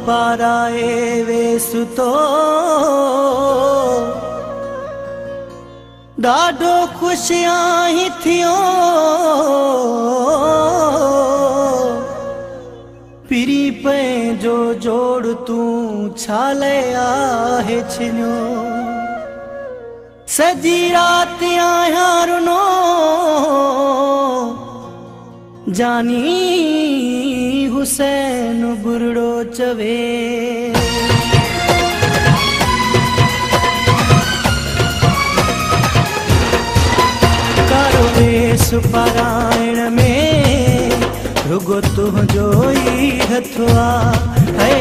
पाराए वेसुतो डाडो खुशियां ही थियो पिरी पे जो जोड़ तू छाले आहे छिनो सजी रात आया रुनो जानी हुसैन बुरड़ो चवे करो वेस पारायण में रुगो तुझो ही हथवा है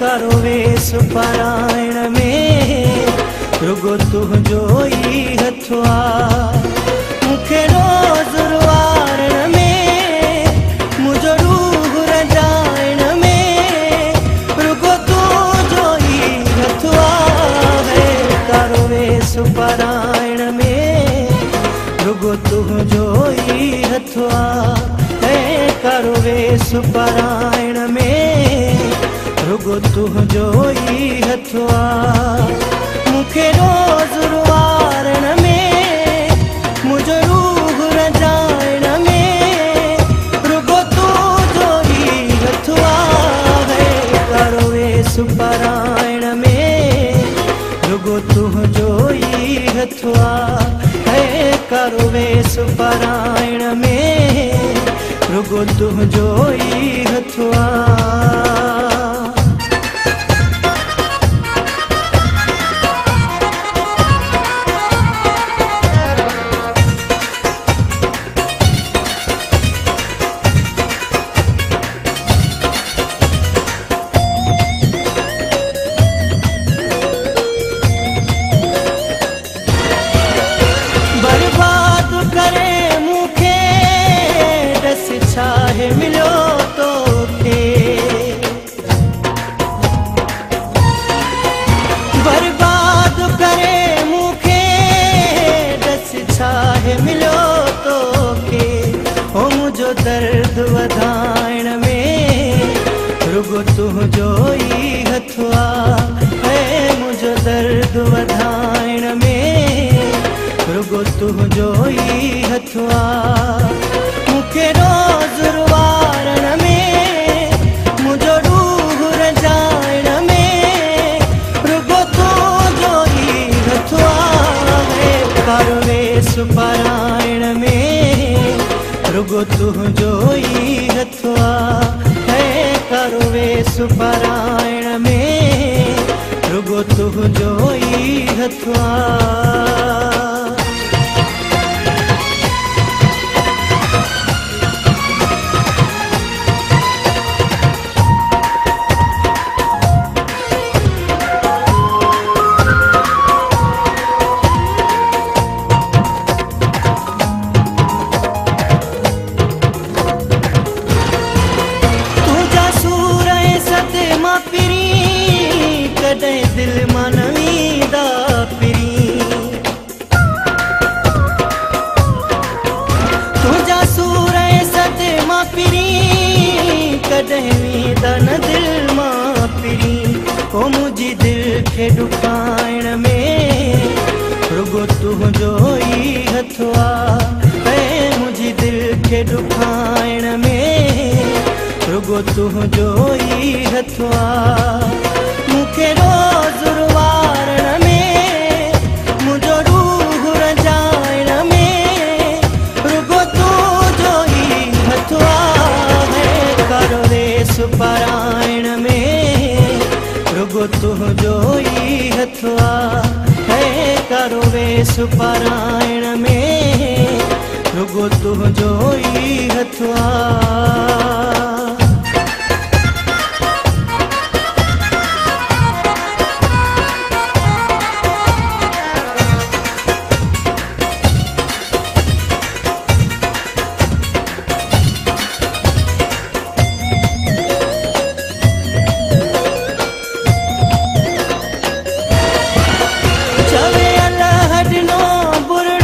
करो वेस पारायण में रुगो तुझो ही हथवा मुखे रोज रुवारण में मुझो रूह रजाइण में रुगो तुझो ही हथवा है करो वेस पारायण में रुगो तुझो ही हथवा है करो वेस पारायण में रुगो तुझो ही हथवा मुखे रोज रुवारण में मुझो रूह रजाइण में रुगो तुझो ही हथवा है करो वेस पारायण में रुगो तुझो ही हथवा है करो वेस पारायण में रुगो तुझो ही हथवा मिलो तो के बर्बाद करे मुखे दस छाहे मिलो तो के ओ मुझो दर्द वधाइण में रुगो तुझो ही हथवा है मुझो दर्द वधाइण में रुगो तुझो ही हथवा मुखे रोज रुवारण में मुझो रूह रजाइण में रुगो तुझो ही हथवा है करो वेस पारायण में रुगो तुझो ही हथवा है करो वेस पारायण में रुगो तुझो ही हथवा दिल मनवीदा पिरी तुझा सूर सद मां पिरी कदमी दन दिल मां पिरी ओ मुझी दिल के दुखाइण में रुगो तुझो ही हथवा है मुझी दिल के दुखाइण में रुगो तुझो ही हथवा मुखे रोज रुवारण में मुझो रूह रजाइण में रुगो तुझो ही हथवा है करो वेस पारायण में रुगो तुझो ही हथवा है करो वेस पारायण में रुगो तुझो ही हथवा चवे अल्लाह नो बुरड़ो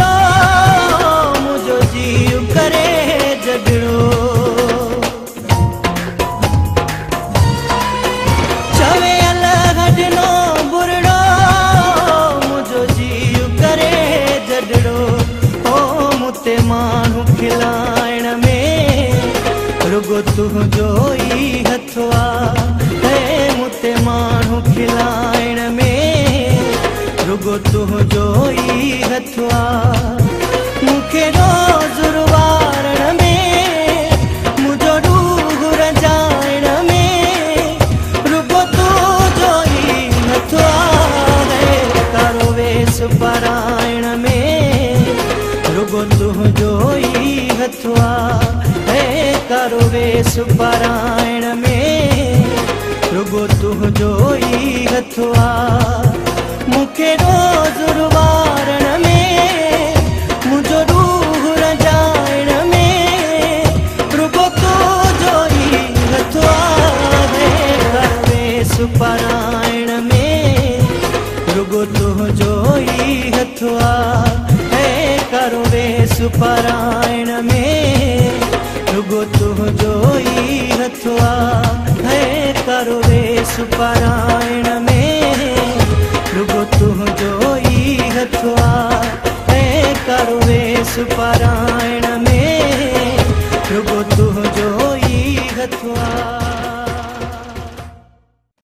तुंहिंजो ई हथ मूंखे रोज़ रुवारण में मुंहिंजो रूह रजाइण में रुगो तुंहिंजो ई हथ करो वेस पाराइण में रुगो तुंहिंजो ई हथ करो वेस पाराइण में रुगो तुंहिंजो ई हथ मूंखे रोज़ रुवारण में मुंहिंजो रूह रजाइण में रुगो तुंहिंजो ई हथ करो वेस पाराइण में रुगो तुंहिंजो ई हथ करो वेस पाराइण में रुगो तुंहिंजो ई हथ करो वेस पाराइण में रुगो तुंहिंजो ई हथ करो वेस पाराइण